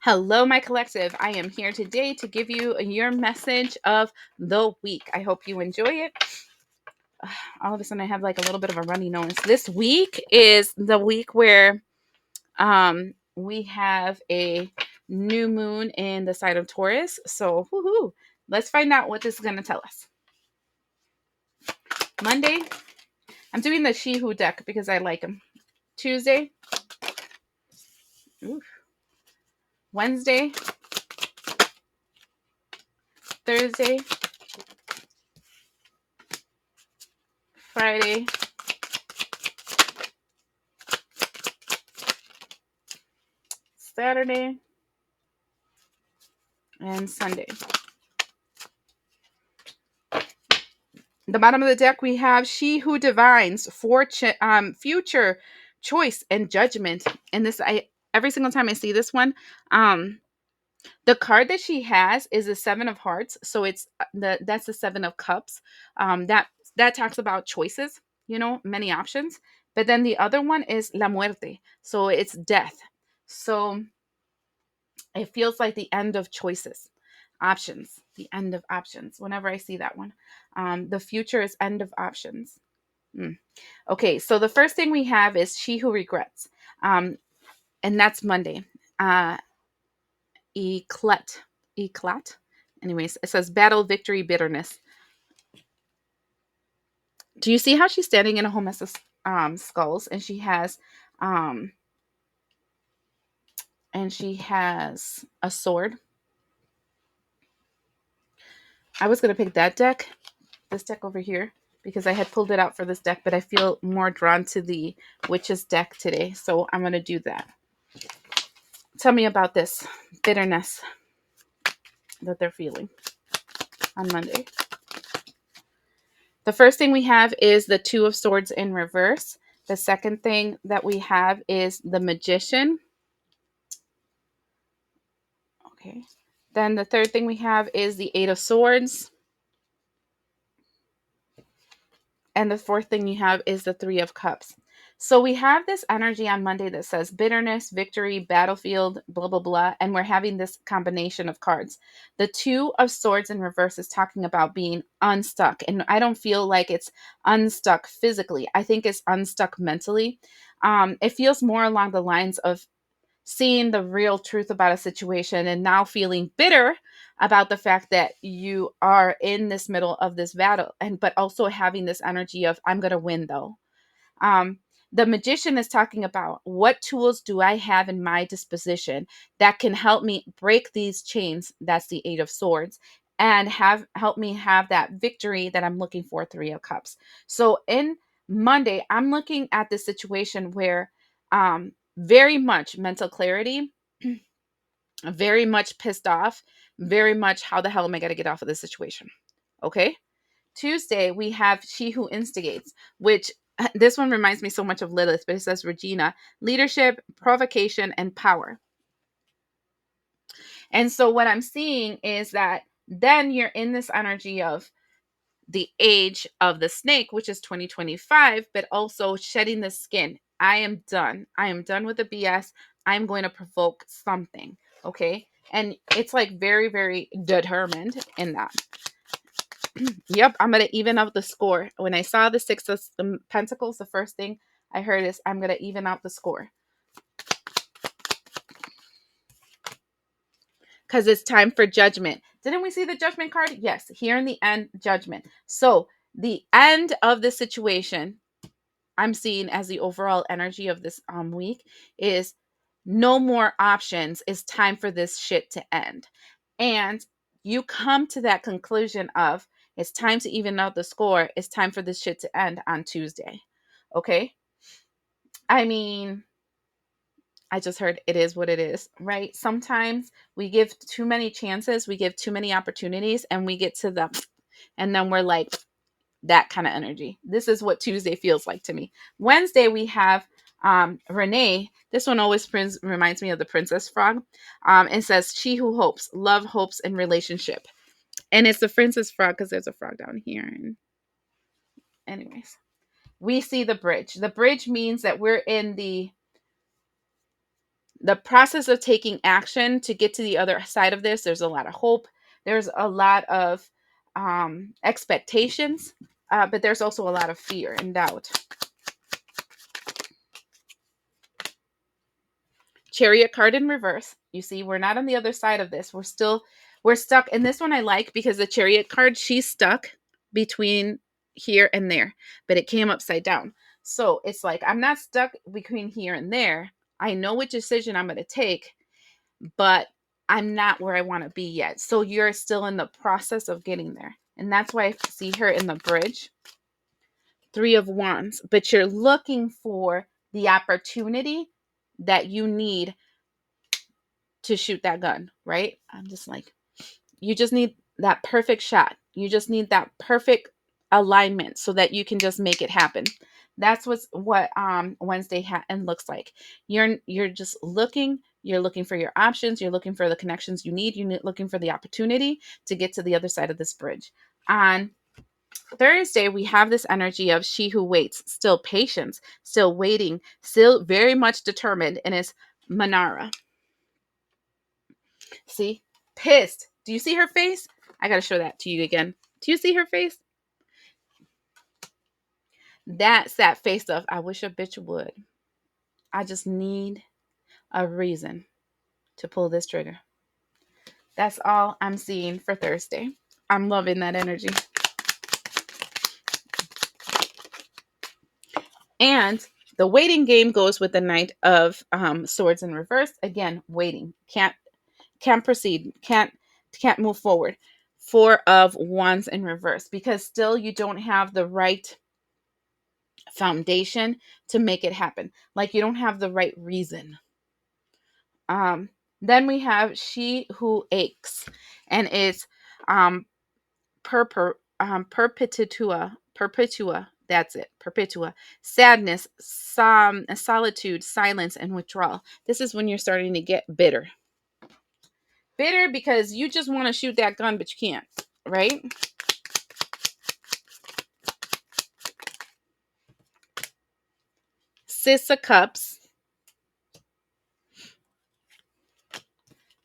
Hello, my collective. I am here today to give you your message of the week. I hope you enjoy it. All of a sudden, I have like a little bit of a runny nose. This week is the week where we have a new moon in the sign of Taurus. So, woohoo! Let's find out what this is going to tell us. Monday, I'm doing the She Who deck because I like them. Tuesday, oof. Wednesday, Thursday, Friday, Saturday, and Sunday. The bottom of the deck, we have She Who Divines, future choice and judgment. And this, I every single time I see this one, the card that she has is the Seven of Hearts. So it's that's the Seven of Cups. That talks about choices, many options. But then the other one is La Muerte. So it's death. So it feels like the end of choices, options, the end of options. Whenever I see that one, the future is end of options. Okay, so the first thing we have is She Who Regrets, and that's Monday. Eclat, eclat. Anyways, it says battle, victory, bitterness. Do you see how she's standing in a home of skulls, um, and she has a sword. I was gonna pick that deck, this deck over here, because I had pulled it out for this deck, but I feel more drawn to the witch's deck today, so I'm gonna do that. Tell me about this bitterness that they're feeling on Monday. The first thing we have is the Two of Swords in reverse. The second thing that we have is the Magician. Okay. Then the third thing we have is the Eight of Swords. And the fourth thing you have is the Three of Cups. So we have this energy on Monday that says bitterness, victory, battlefield, blah, blah, blah. And we're having this combination of cards. The Two of Swords in reverse is talking about being unstuck. And I don't feel like it's unstuck physically. I think it's unstuck mentally. It feels more along the lines of seeing the real truth about a situation and now feeling bitter about the fact that you are in this middle of this battle, and but also having this energy of I'm going to win though. The Magician is talking about what tools do I have in my disposition that can help me break these chains. That's the Eight of Swords, and have help me have that victory that I'm looking for, Three of Cups. So in Monday, I'm looking at this situation where very much mental clarity, very much pissed off, very much how the hell am I going to get off of this situation? Okay. Tuesday, we have She Who Instigates, which this one reminds me so much of Lilith, but it says Regina, leadership, provocation, and power. And so what I'm seeing is that then you're in this energy of the age of the snake, which is 2025, but also shedding the skin. I am done. I am done with the BS. I'm going to provoke something. Okay. And it's like very, very determined in that. Yep, I'm going to even out the score. When I saw the Six of Pentacles, the first thing I heard is I'm going to even out the score. Because it's time for judgment. Didn't we see the judgment card? Yes, here in the end, judgment. So the end of the situation I'm seeing as the overall energy of this week is no more options. It's time for this shit to end. And you come to that conclusion of it's time to even out the score. It's time for this shit to end on Tuesday. Okay? I mean, I just heard it is what it is, right? Sometimes we give too many chances, we give too many opportunities, and we get to the, and then we're like, that kind of energy. This is what Tuesday feels like to me. Wednesday, we have Renee. This one always reminds me of the Princess Frog. It says, She Who Hopes, Love, Hopes, and Relationship. And it's the Princess Frog because there's a frog down here. And anyways, we see the bridge. The bridge means that we're in the The process of taking action to get to the other side of this, there's a lot of hope. There's a lot of expectations, but there's also a lot of fear and doubt. Chariot card in reverse. You see, we're not on the other side of this. We're stuck. And this one I like because the chariot card, she's stuck between here and there, but it came upside down. So it's like, I'm not stuck between here and there. I know which decision I'm going to take, but I'm not where I want to be yet. So you're still in the process of getting there. And that's why I see her in the bridge. 3 of Wands, but you're looking for the opportunity that you need to shoot that gun, right? I'm just like, you just need that perfect shot. You just need that perfect alignment so that you can just make it happen. That's what Wednesday and looks like. You're just looking. You're looking for your options. You're looking for the connections you need. You're looking for the opportunity to get to the other side of this bridge. On Thursday, we have this energy of she who waits, still patience, still waiting, still very much determined, and it's Manara. See? Pissed. Do you see her face? I got to show that to you again. Do you see her face? That's that face of, I wish a bitch would. I just need a reason to pull this trigger. That's all I'm seeing for Thursday. I'm loving that energy. And the waiting game goes with the Knight of Swords in reverse. Again, waiting. Can't proceed. Can't move forward. 4 of Wands in reverse because still you don't have the right foundation to make it happen. Like you don't have the right reason. Then we have she who aches, and it's perpetua. That's it, perpetua. Sadness, solitude, silence, and withdrawal. This is when you're starting to get bitter. Bitter because you just want to shoot that gun, but you can't, right? Six of Cups,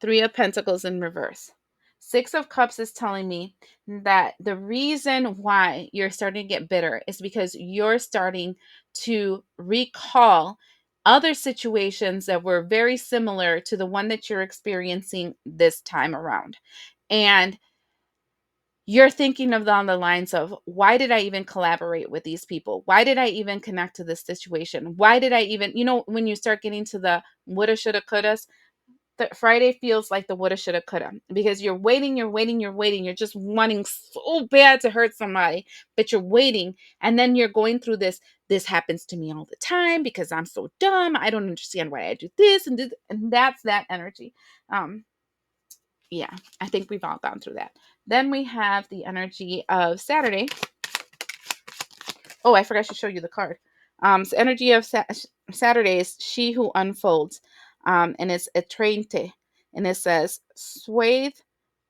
3 of Pentacles in reverse. 6 of Cups is telling me that the reason why you're starting to get bitter is because you're starting to recall other situations that were very similar to the one that you're experiencing this time around. And you're thinking of on the lines of, why did I even collaborate with these people? Why did I even connect to this situation? Why did I even, when you start getting to the woulda, shoulda, couldas, Friday feels like the woulda, shoulda, coulda, because you're waiting. You're just wanting so bad to hurt somebody, but you're waiting. And then you're going through this. This happens to me all the time because I'm so dumb. I don't understand why I do this and that's that energy. Yeah, I think we've all gone through that. Then we have the energy of Saturday. Oh, I forgot to show you the card. So energy of Saturday is she who unfolds. And it's Etrente. And it says swathe,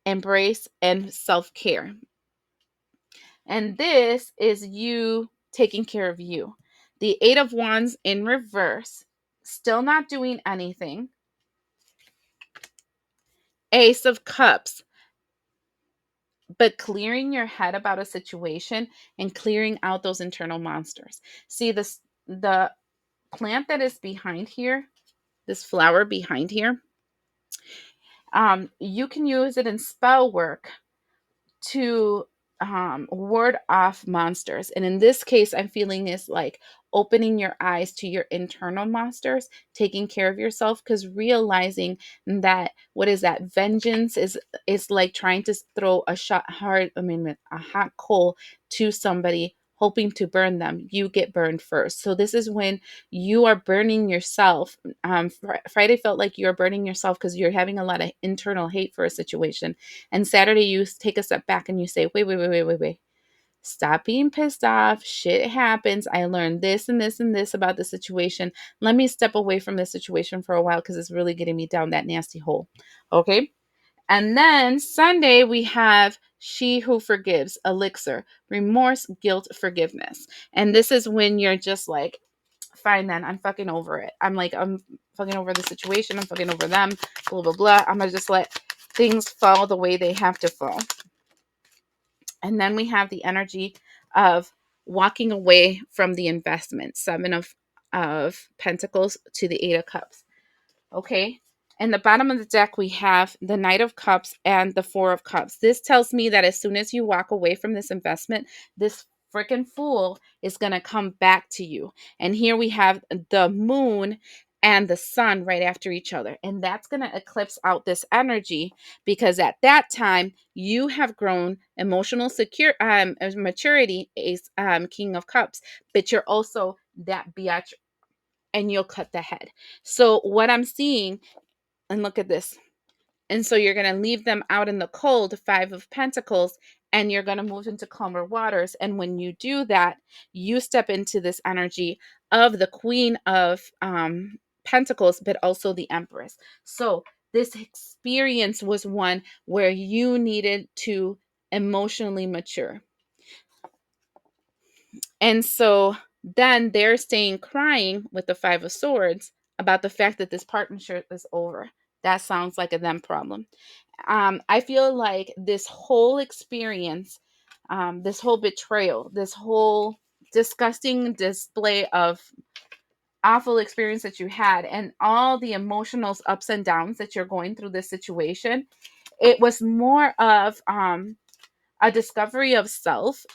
embrace, and self-care. And this is you taking care of you. The 8 of Wands in reverse, still not doing anything. Ace of Cups, but clearing your head about a situation and clearing out those internal monsters. See, the plant that is behind here, this flower behind here, you can use it in spell work to ward off monsters. And in this case, I'm feeling is like opening your eyes to your internal monsters, taking care of yourself, because realizing that what is that vengeance is like trying to throw a hot coal to somebody, hoping to burn them. You get burned first. So this is when you are burning yourself. Friday felt like you're burning yourself because you're having a lot of internal hate for a situation. And Saturday, you take a step back and you say, wait. Stop being pissed off. Shit happens. I learned this and this and this about the situation. Let me step away from this situation for a while because it's really getting me down that nasty hole. Okay? And then Sunday, we have she who forgives, elixir, remorse, guilt, forgiveness. And this is when you're just like, Fine, then I'm fucking over it. I'm like, I'm fucking over the situation. I'm fucking over them. Blah, blah, blah. I'm going to just let things fall the way they have to fall. And then we have the energy of walking away from the investment. Seven of Pentacles to the Eight of Cups. Okay. In the bottom of the deck, we have the Knight of Cups and the Four of Cups. This tells me that as soon as you walk away from this investment, this freaking fool is going to come back to you. And here we have the moon and the sun right after each other. And that's going to eclipse out this energy because at that time, you have grown emotional maturity, is King of Cups, but you're also that biatch and you'll cut the head. So what I'm seeing, and look at this. And so you're going to leave them out in the cold, Five of Pentacles, and you're going to move into calmer waters. And when you do that, you step into this energy of the Queen of Pentacles, but also the Empress. So this experience was one where you needed to emotionally mature. And so then they're staying crying with the Five of Swords about the fact that this partnership is over. That sounds like a them problem. I feel like this whole experience, this whole betrayal, this whole disgusting display of awful experience that you had, and all the emotional ups and downs that you're going through this situation, it was more of a discovery of self.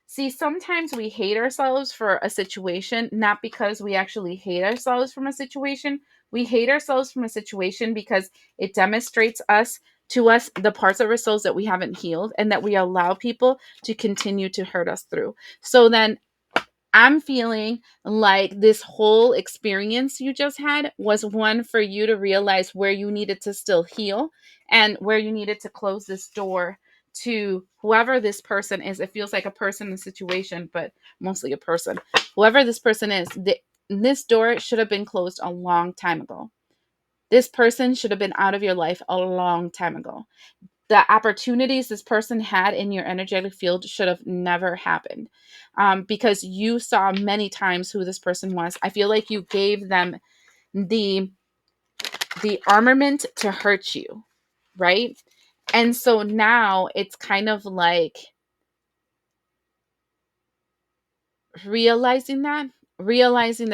See, sometimes we hate ourselves for a situation, not because we actually hate ourselves from a situation. We hate ourselves from a situation because it demonstrates to us the parts of ourselves that we haven't healed and that we allow people to continue to hurt us through. So then I'm feeling like this whole experience you just had was one for you to realize where you needed to still heal and where you needed to close this door to whoever this person is. It feels like a person and situation, but mostly a person. Whoever this person is, this door should have been closed a long time ago. This person should have been out of your life a long time ago. The opportunities this person had in your energetic field should have never happened, because you saw many times who this person was. I feel like you gave them the armament to hurt you, right? And so now it's kind of like realizing that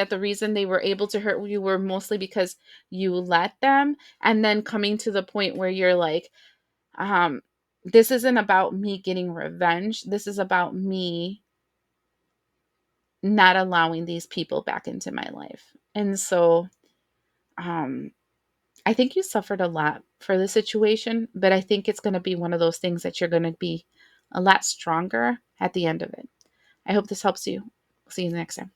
the reason they were able to hurt you were mostly because you let them, and then coming to the point where you're like, um this isn't about me getting revenge. This is about me not allowing these people back into my life. And so um I think you suffered a lot for the situation, but I think it's going to be one of those things that you're going to be a lot stronger at the end of it. I hope this helps you. See you next time.